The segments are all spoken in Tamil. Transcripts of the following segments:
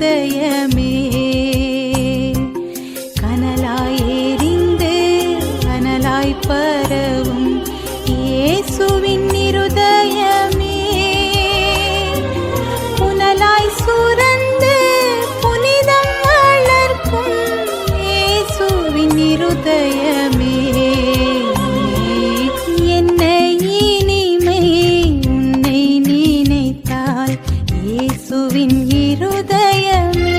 இருதயமே கனலாய் எரிந்து கனலாய் பரவும் இயேசுவின் இருதயமே புனலாய் சுரந்து புனிதம் வளர்க்கும் இயேசுவின் இருதயமே என்ன இனிமை உன்னை நினைத்தால் இயேசுவின் இருதயமே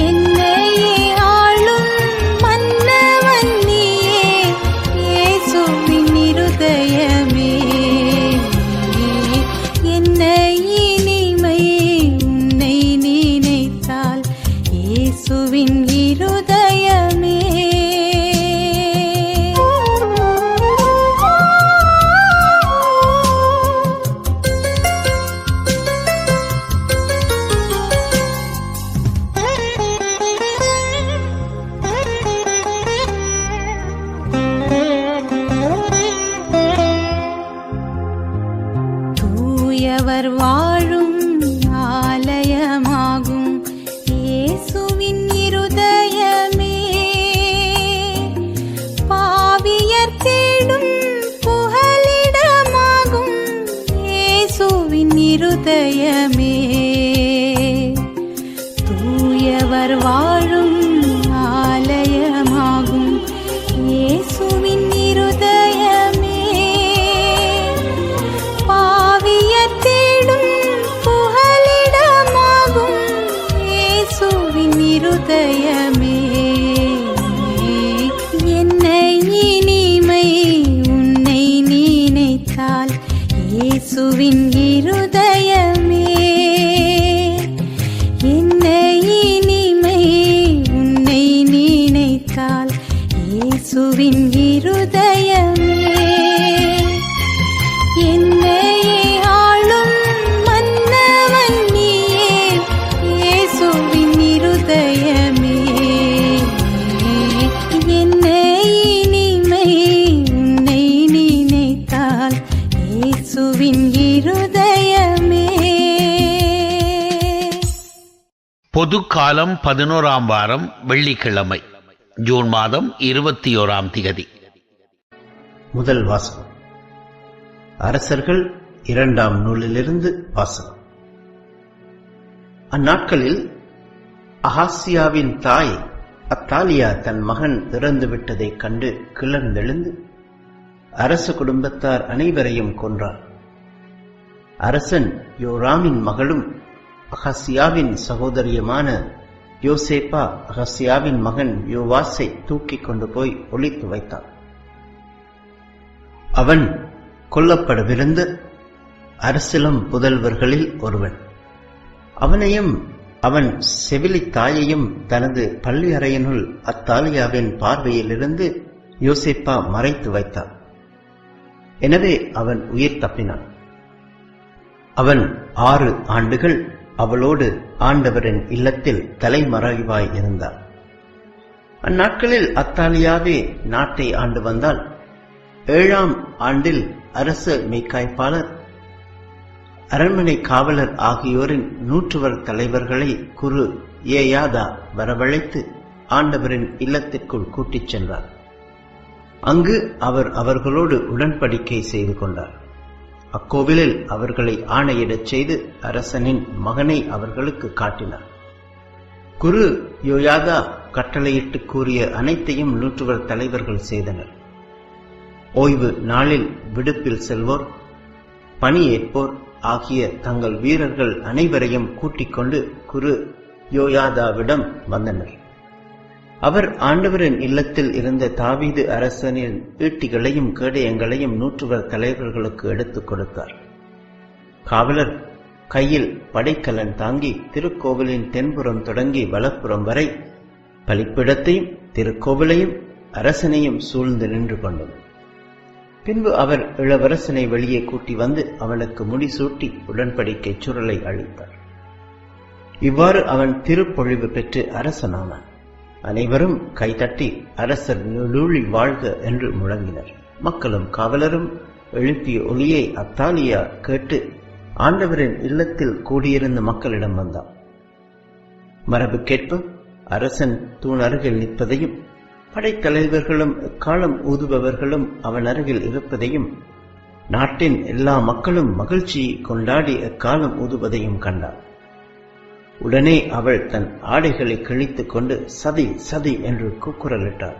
என்னையே ஆளும் மன்னவன் நீயே இயேசுவின் இருதயமே என்ன இனிமை உன்னை நினைத்தால் இயேசுவின் இருதயமே தூயவர் வாழும் ஆலயமாகும் இயேசுவின் இருதயமே பாவியர் தேடும் புகலிடமாகும் இயேசுவின் இருதயமே தூயவர் வாழும் ஆலயமாகும் இயேசுவின் இருதயமே பாவியர் தேடும் புகலிடமாகும் இயேசுவின் இருதயமே என்ன இனிமை உன்னை நினைத்தால் இயேசுவின் இருதயமே என்ன இனிமை உன்னை நினைத்தால் இயேசுவின் இருதயமே என்னையே ஆளும் மன்னவன் நீயே இயேசுவின் இருதயமே என்ன இனிமை உன்னை நினைத்தால் இயேசுவின் இருதயமே. பொது காலம் 11ஆம் வாரம் வெள்ளிக்கிழமை ஜூன் மாதம் 21ஆம் திகதி. முதல் வாசகம் அரசர்கள் 2ஆம் நூலிலிருந்து வாசகம். அந்நாட்களில் அகாசியாவின் தாய் அத்தாலியா தன் மகன் இறந்து விட்டதைக் கண்டு கிளர்ந்தெழுந்து அரச குடும்பத்தார் அனைவரையும் கொன்றார். அரசன் யோராமின் மகளும் அகாசியாவின் சகோதரியுமான யோசேப்பா அகாசியாவின் மகன் யோவாசை தூக்கிக் கொண்டு போய் ஒளித்து வைத்தார். அவன் கொல்லப்படவிருந்த அரசிலம் புதல்வர்களில் ஒருவன். அவனையும் அவன் செவிலி தாயையும் தனது பள்ளி அறையினுள் அத்தாலியாவின் பார்வையிலிருந்து யோசேப்பா மறைத்து வைத்தார். எனவே அவன் உயிர் தப்பினான். அவன் 6 ஆண்டுகள் அவளோடு ஆண்டவரின் இல்லத்தில் தலைமறைவாய் இருந்தார். அந்நாட்களில் அத்தாலியாவே நாட்டை ஆண்டு வந்தால் 7ஆம் ஆண்டில் அரச மெய்க்காய்ப்பாளர் அரண்மனை காவலர் ஆகியோரின் 100 தலைவர்களை குரு ஏயாதா வரவழைத்து ஆண்டவரின் இல்லத்திற்குள் கூட்டிச் சென்றார். அங்கு அவர் அவர்களோடு உடன்படிக்கை செய்து கொண்டார். அக்கோவிலில் அவர்களை ஆணையிடச் செய்து அரசனின் மகனை அவர்களுக்கு காட்டினார். குரு யோயாதா கட்டளையிட்டு கூறிய அனைத்தையும் 100 தலைவர்கள் செய்தனர். ஓய்வு நாளில் விடுப்பில் செல்வோர், பணியேற்போர் ஆகிய தங்கள் வீரர்கள் அனைவரையும் கூட்டிக் கொண்டு குரு யோயாதாவிடம் வந்தனர். அவர் ஆண்டவரின் இல்லத்தில் இருந்த தாவீது அரசனின் ஈட்டிகளையும் கேடயங்களையும் 100 தலைவர்களுக்கு எடுத்துக் கொடுத்தார். காவலர் கையில் படைக்கலன் தாங்கி திருக்கோவிலின் தென்புறம் தொடங்கி வலப்புறம் வரை பலிப்பிடத்தையும் திருக்கோவிலையும் அரசனையும் சூழ்ந்து நின்று கொண்டனர். பின்பு அவர் இளவரசனை வெளியே கூட்டி வந்து அவனுக்கு முடிசூட்டி உடன்படிக்கை சுருளை அளித்தார். இவ்வாறு அவன் திருப்பொழிவு பெற்று அரசனானான். அனைவரும் கைதட்டி அரசர் நூழி வாழ்க என்று முழங்கினர். மக்களும் காவலரும் எழுப்பிய ஒலியை அத்தாலியா கேட்டு ஆண்டவரின் இல்லத்தில் கூடியிருந்த மக்களிடம் வந்தான். மரபுக்கேற்ப அரசன் தூண் அருகில் நிற்பதையும் படைத்தலைவர்களும் காலம் ஊதுபவர்களும் அவன் அருகில் இருப்பதையும் நாட்டின் எல்லா மக்களும் மகிழ்ச்சியை கொண்டாடி அக்காலம் ஊதுவதையும் கண்டாள். உடனே அவள் தன் ஆடைகளை கிழித்துக் கொண்டு சதி சதி என்று கூக்குரலிட்டாள்.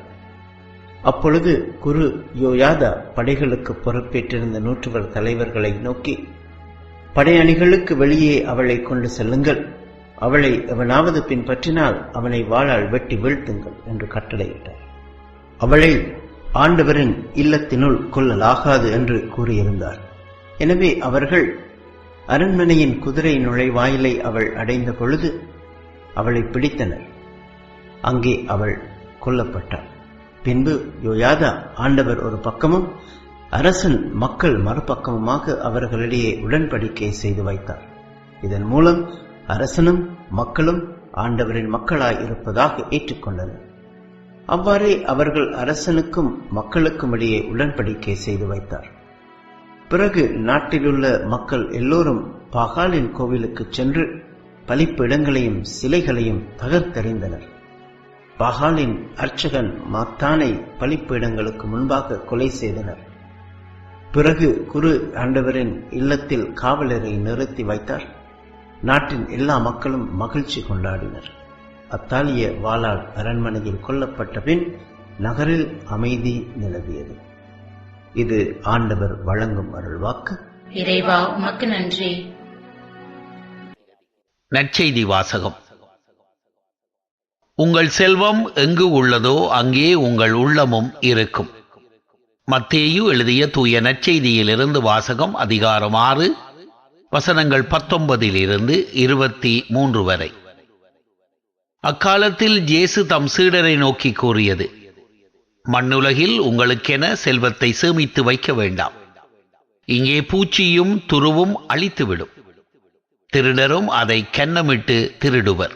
அப்பொழுது குரு யோயாதா படைகளுக்கு பொறுப்பேற்றிருந்த நூற்றுவர் தலைவர்களை நோக்கி, படையணிகளுக்கு வெளியே அவளை கொண்டு செல்லுங்கள், அவளை எவனாவது பின்பற்றினால் அவனை வாளால் வெட்டி வீழ்த்துங்கள் என்று கட்டளையிட்டார். அவளை ஆண்டவரின் இல்லத்தினுள் கொள்ளலாகாது என்று கூறியிருந்தார். எனவே அவர்கள் அரண்மனையின் குதிரை நுழைவாயிலை அவள் அடைந்த பொழுது அவளை பிடித்தனர். அங்கே அவள் கொல்லப்பட்டாள். பின்பு யோயாதா ஆண்டவர் ஒரு பக்கமும் அரசன் மக்கள் மறுபக்கமுமாக அவர்களிடையே உடன்படிக்கை செய்து வைத்தார். இதன் மூலம் அரசனும் மக்களும் ஆண்டவரின் மக்களாய் இருப்பதாக ஏற்றுக்கொண்டனர். அவ்வாறே அவர்கள் அரசனுக்கும் மக்களுக்கும் இடையே உடன்படிக்கை செய்து வைத்தார். பிறகு நாட்டிலுள்ள மக்கள் எல்லோரும் பாகாலின் கோவிலுக்கு சென்று பலிப்பு இடங்களையும் சிலைகளையும் தகர்த்தெறிந்தனர். பாகாலின் அர்ச்சகன் மாத்தானை பலிப்பு இடங்களுக்கு முன்பாக கொலை செய்தனர். பிறகு குரு ஆண்டவரின் இல்லத்தில் காவலரை நிறுத்தி வைத்தார். நாட்டின் எல்லா மக்களும் மகிழ்ச்சி கொண்டாடினர். அத்தாலிய வாளால் அரண்மனையில் கொல்லப்பட்ட பின் நகரில் அமைதி நிலவியது. இது ஆண்டவர் வழங்கும் அருள்வாக்கு. இறைவா உமக்கு நன்றி. நற்செய்தி வாசகம். உங்கள் செல்வம் எங்கு உள்ளதோ அங்கே உங்கள் உள்ளமும் இருக்கும். மத்தேயு எழுதிய தூய நற்செய்தியிலிருந்து வாசகம். அதிகாரம் 6 வசனங்கள் 19 23 வரை. அக்காலத்தில் இயேசு தம் சீடரை நோக்கி கூறியது, மண்ணுலகில் உங்களுக்கென செல்வத்தை சேமித்து வைக்க வேண்டாம். இங்கே பூச்சியும் துருவும் அழித்துவிடும், திருடரும் அதை கன்னமிட்டு திருடுவர்.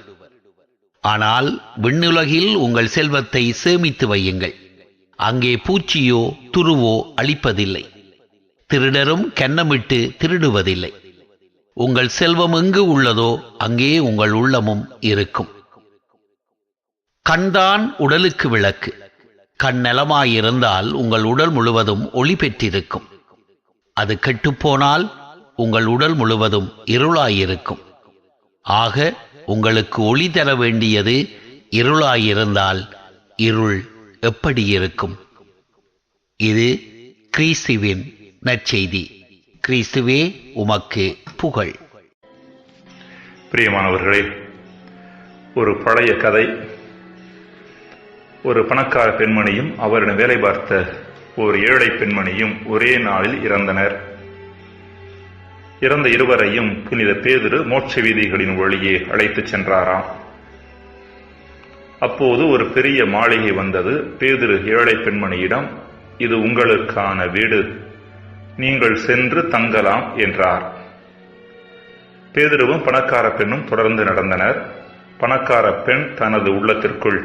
ஆனால் விண்ணுலகில் உங்கள் செல்வத்தை சேமித்து வையுங்கள். அங்கே பூச்சியோ துருவோ அழிப்பதில்லை, திருடரும் கன்னமிட்டு திருடுவதில்லை. உங்கள் செல்வம் எங்கு உள்ளதோ அங்கே உங்கள் உள்ளமும் இருக்கும். கண்தான் உடலுக்கு விளக்கு. கண் நலமாயிருந்தால் உங்கள் உடல் முழுவதும் ஒளி பெற்றிருக்கும். அது கெட்டுப்போனால் உங்கள் உடல் முழுவதும் இருளாயிருக்கும். ஆக உங்களுக்கு ஒளி தர வேண்டியது இருளாயிருந்தால் இருள் எப்படி இருக்கும்? இது கிறிஸ்துவின் நற்செய்தி. கிறிஸ்துவே உமக்கு புகழ். பிரியமானவர்களே, ஒரு பழைய கதை. ஒரு பணக்கார பெண்மணியும் அவரிடம் வேலை பார்த்த ஒரு ஏழை பெண்மணியும் ஒரே நாளில் இறந்தனர். இறந்த இருவரையும் புனித பேதுரு மோட்ச வீதிகளின் வழியே அழைத்துச் சென்றாராம். அப்போது ஒரு பெரிய மாளிகை வந்தது. பேதுரு ஏழை பெண்மணியிடம், இது உங்களுக்கான வீடு, நீங்கள் சென்று தங்கலாம் என்றார். பேதுருவும் பணக்கார பெண்ணும் தொடர்ந்து நடந்தனர். பணக்கார பெண் தனது உள்ளத்திற்குள்,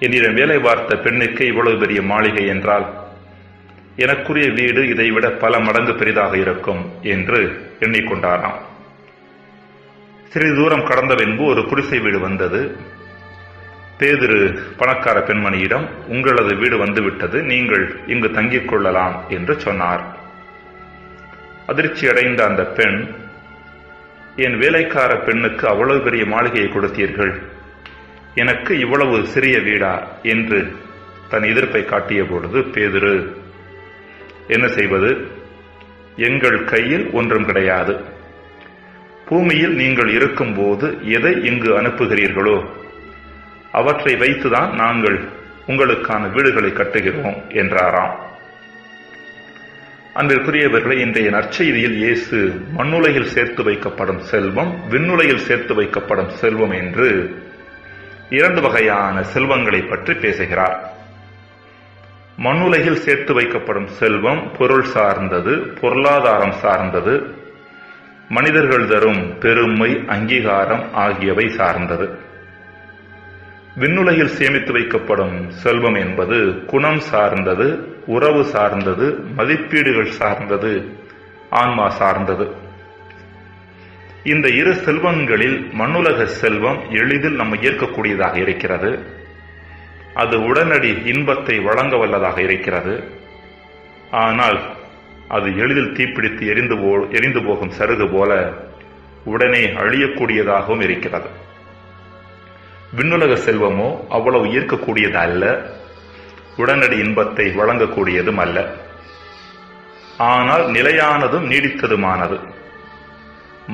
என்னிடம் வேலை பார்த்த பெண்ணுக்கு இவ்வளவு பெரிய மாளிகை என்றால் எனக்குரிய வீடு இதைவிட பல மடங்கு பெரிதாக இருக்கும் என்று எண்ணிக்கொண்டாராம். சிறிது தூரம் கடந்த பின்பு ஒரு குடிசை வீடு வந்தது. பேதுரு பணக்கார பெண்மணியிடம், உங்களது வீடு வந்துவிட்டது, நீங்கள் இங்கு தங்கிக் கொள்ளலாம் என்று சொன்னார். அதிர்ச்சி அடைந்த அந்த பெண், என் வேலைக்கார பெண்ணுக்கு அவ்வளவு பெரிய மாளிகையை கொடுத்தீர்கள், எனக்கு இவ்வளவு சிறிய வீடா என்று தன் எதிர்ப்பை காட்டிய பொழுது, பேதுரு, என்ன செய்வது, எங்கள் கையில் ஒன்றும் கிடையாது. பூமியில் நீங்கள் இருக்கும்போது எதை இங்கு அனுப்புகிறீர்களோ அவற்றை வைத்துதான் நாங்கள் உங்களுக்கான வீடுகளை கட்டுகிறோம் என்றாராம். அன்பிற்குரியவர்களை, இன்றைய நற்செய்தியில் இயேசு மண்ணுலகில் சேர்த்து வைக்கப்படும் செல்வம், விண்ணுலகில் சேர்த்து வைக்கப்படும் செல்வம் என்று இரண்டு வகையான செல்வங்களை பற்றி பேசுகிறார். மண்ணுலகில் சேர்த்து வைக்கப்படும் செல்வம் பொருள் சார்ந்தது, பொருளாதாரம் சார்ந்தது, மனிதர்கள் தரும் பெருமை, அங்கீகாரம் ஆகியவை சார்ந்தது. விண்ணுலகில் சேமித்து வைக்கப்படும் செல்வம் என்பது குணம் சார்ந்தது, உறவு சார்ந்தது, மதிப்பீடுகள் சார்ந்தது, ஆன்மா சார்ந்தது. இந்த இரு செல்வங்களில் மண்ணுலக செல்வம் எளிதில் நம்ம ஏற்கக்கூடியதாக இருக்கிறது. அது உடனடி இன்பத்தை வழங்க வல்லதாக இருக்கிறது. ஆனால் அது எளிதில் தீப்பிடித்து எரிந்து போகும் சருகு போல உடனே அழியக்கூடியதாகவும் இருக்கிறது. விண்ணுலக செல்வமோ அவ்வளவு ஈர்க்கக்கூடியது அல்ல, உடனடி இன்பத்தை வழங்கக்கூடியதும் அல்ல. ஆனால் நிலையானதும் நீடித்ததுமானது.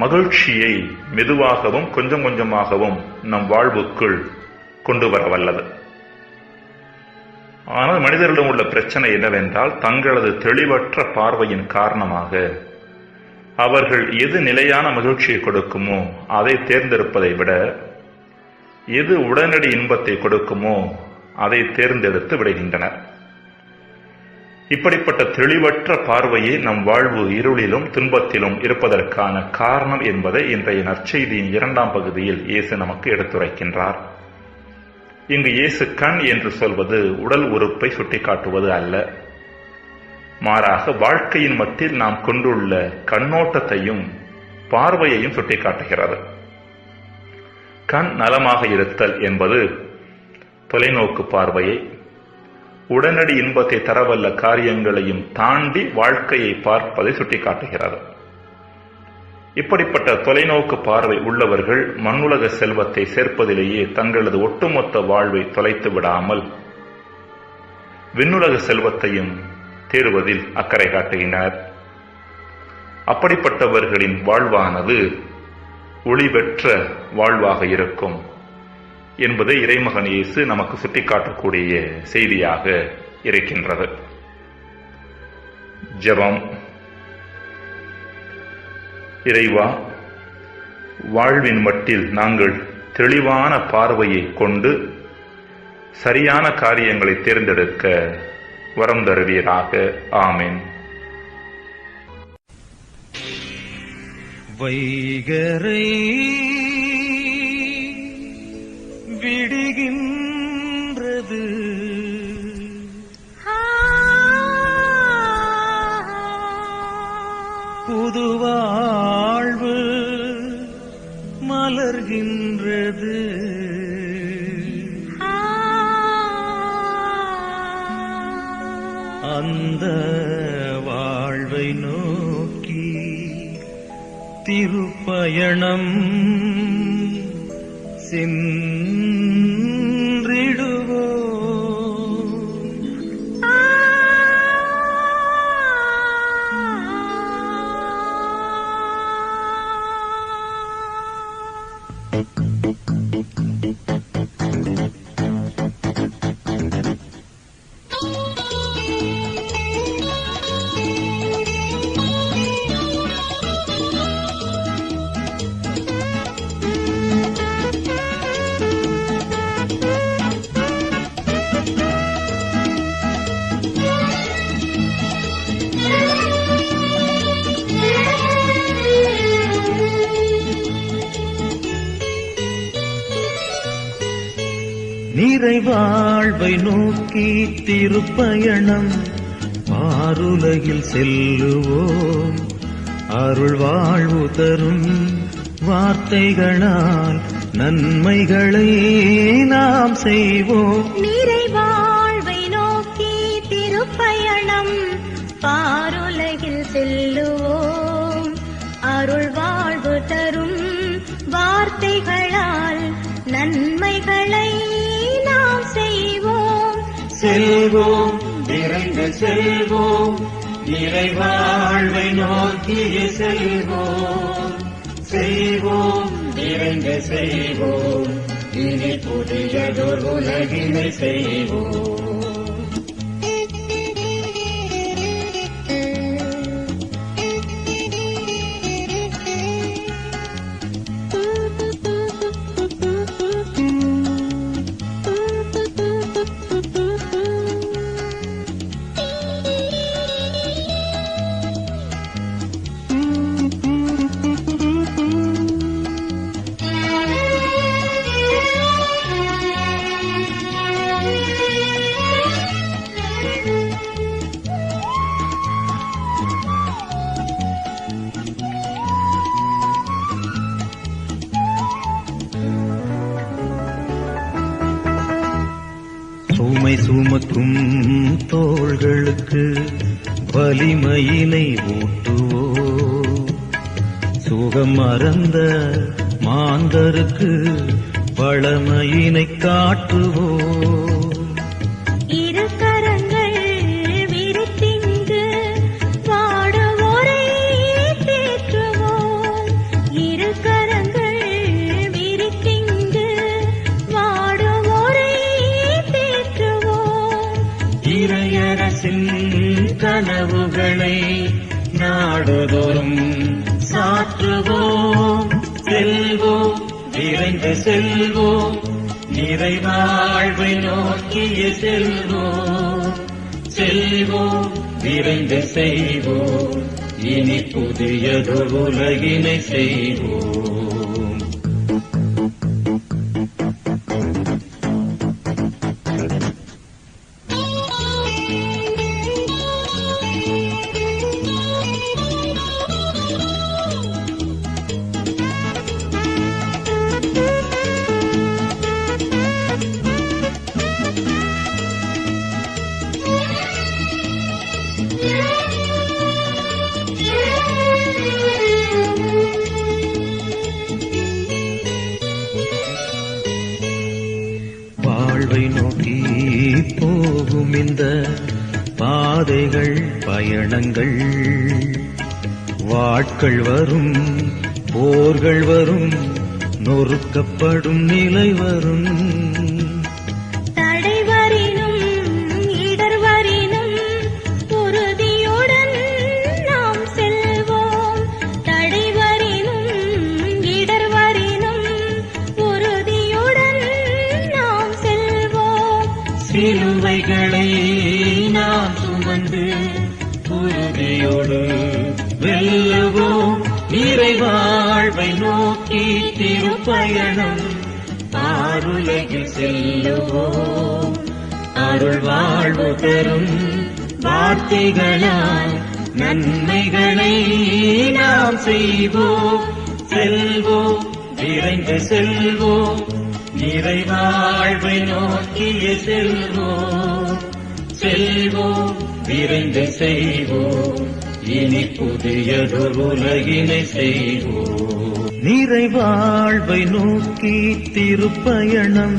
மகிழ்ச்சியை மெதுவாகவும் கொஞ்சம் கொஞ்சமாகவும் நம் வாழ்வுக்குள் கொண்டு வர வல்லது. ஆனால் மனிதர்களிடம் உள்ள பிரச்சனை என்னவென்றால், தங்களது தெளிவற்ற பார்வையின் காரணமாக அவர்கள் எது நிலையான மகிழ்ச்சியை கொடுக்குமோ அதை தேர்ந்தெடுப்பதை விட எது உடனடி இன்பத்தை கொடுக்குமோ அதை தேர்ந்தெடுத்து விடுகின்றனர். இப்படிப்பட்ட தெளிவற்ற பார்வையே நம் வாழ்வு இருளிலும் துன்பத்திலும் இருப்பதற்கான காரணம் என்பதை இன்றைய நற்செய்தியின் 2ஆம் பகுதியில் இயேசு நமக்கு எடுத்துரைக்கின்றார். இங்கு இயேசு கண் என்று சொல்வது உடல் உறுப்பை சுட்டிக்காட்டுவது அல்ல, மாறாக வாழ்க்கையின் மட்டில் நாம் கொண்டுள்ள கண்ணோட்டத்தையும் பார்வையையும் சுட்டிக்காட்டுகிறது. கண் நலமாக இருத்தல் என்பது தொலைநோக்கு பார்வையை, உடனடி இன்பத்தை தரவல்ல காரியங்களையும் தாண்டி வாழ்க்கையை பார்ப்பதை சுட்டிக்காட்டுகிறது. இப்படிப்பட்ட தொலைநோக்கு பார்வை உள்ளவர்கள் மண்ணுலக செல்வத்தை சேர்ப்பதிலேயே தங்களது ஒட்டுமொத்த வாழ்வை தொலைத்து விடாமல் விண்ணுலக செல்வத்தையும் தேடுவதில் அக்கறை காட்டுகின்றனர். அப்படிப்பட்டவர்களின் வாழ்வானது ஒளி பெற்ற வாழ்வாக இருக்கும் என்பதை இறைமகன் இயேசு நமக்கு சுட்டிக்காட்டக்கூடிய செய்தியாக இருக்கின்றது. ஜெபம். இறைவா, வாழ்வின் மட்டில் நாங்கள் தெளிவான பார்வையை கொண்டு சரியான காரியங்களை தேர்ந்தெடுக்க வரம் தருவீராக. ஆமென். வைகரை விடுகின்றது, புதுவாழ்வு மலர்கின்றது. அந்த வாழ்வை நோக்கி திருப்பயணம் சென்றிடுவோ. நிறைவாழ்வை நோக்கி திருப்பயணம் பாருலகில் செல்லுவோம். அருள் வாழ்வு தரும் வார்த்தைகளால் நன்மைகளை நாம் செய்வோம். நிறைவாழ்வை நோக்கி திருப்பயணம் பாருலகில் செல்லுவோம். அருள் வாழ்வு தரும் வார்த்தைகளால் நன்மைகளை நாம் செய்வோம். செல்வோம், விரைந்து செல்வோம், நிறைவாழ்வை நோக்கி செல்வோம். செய்வோம், விரைந்து செய்வோம், இனி புதியதொரு உலகினை செய்வோம். சுமக்கும் தோள்களுக்கு வலிமையினை ஊட்டுவோம். சுகம் மறந்த மாந்தருக்கு வளமையினை காட்டுவோம். இரு கரங்கள் விரித்திங்கு வாடுவோரை தேற்றுவோம். இரு கரங்கள் விரித்திங்கு வாடுவோரை தேற்றுவோம். இறையரசின் கனவுகளை நாடுதோறும் சாற்றுவோம். செல்வோம், விரைந்து செல்வோம், நிறைவாழ்வை நோக்கிய செல்வோம். செல்வோம், விரைந்து செய்வோம், இனி புதியதொரு உலகினை செய்வோம். வாழ்வை நோக்கி போகும் இந்த பாதைகள் பயணங்கள். வாட்கள் வரும், போர்கள் வரும், நொறுக்கப்படும் நிலை வரும். தடைவரினும் இடர்வரினும் உறுதியுடன் நாம் செல்வோம். தடைவரினும் இடர்வரினும் உறுதியுடன் நாம் செல்வோம். சிலுவைகளை நாம் சுமந்து உறுதியோடு வெல்லுவோம். நிறைவாழ்வை நோக்கி திருப்பயணம் ஆருலகில் செல்லுவோம். அருள் வாழ்வு தரும் வார்த்தைகளால் நன்மைகளை நாம் செய்வோம். செல்வோம், விரைந்து செல்வோம், நிறைவாழ்வை நோக்கிய செல்வோம். செல்வோம், விரைந்து செய்வோம், இனி புதியதொரு உலகினை செய்வோம். நிறைவாழ்வை நோக்கி திருப்பயணம்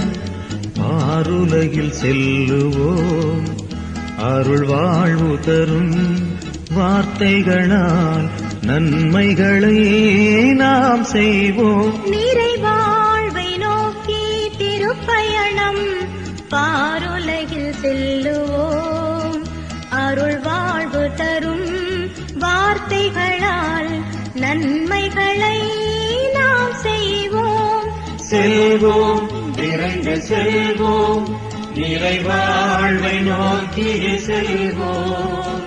ஆருலகில் செல்லுவோம். அருள் வாழ்வு தரும் வார்த்தைகளால் நன்மைகளை நாம் செய்வோம். நிறைவாழ்வை நோக்கி திருப்பயணம் பாருலகில் செல்லுவோம். அருள் வாழ்வு தரும் வார்த்தைகளால் நன்மைகளை நாம் செய்வோம். செல்வோம், விரைந்து செல்வோம், நிறைவாழ்வை நோக்கிய செல்வோம்.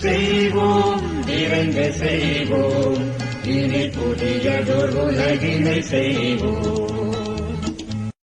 செய்வோம், விரைந்து செய்வோம், இனி புதியதொரு உலகினை செய்வோம்.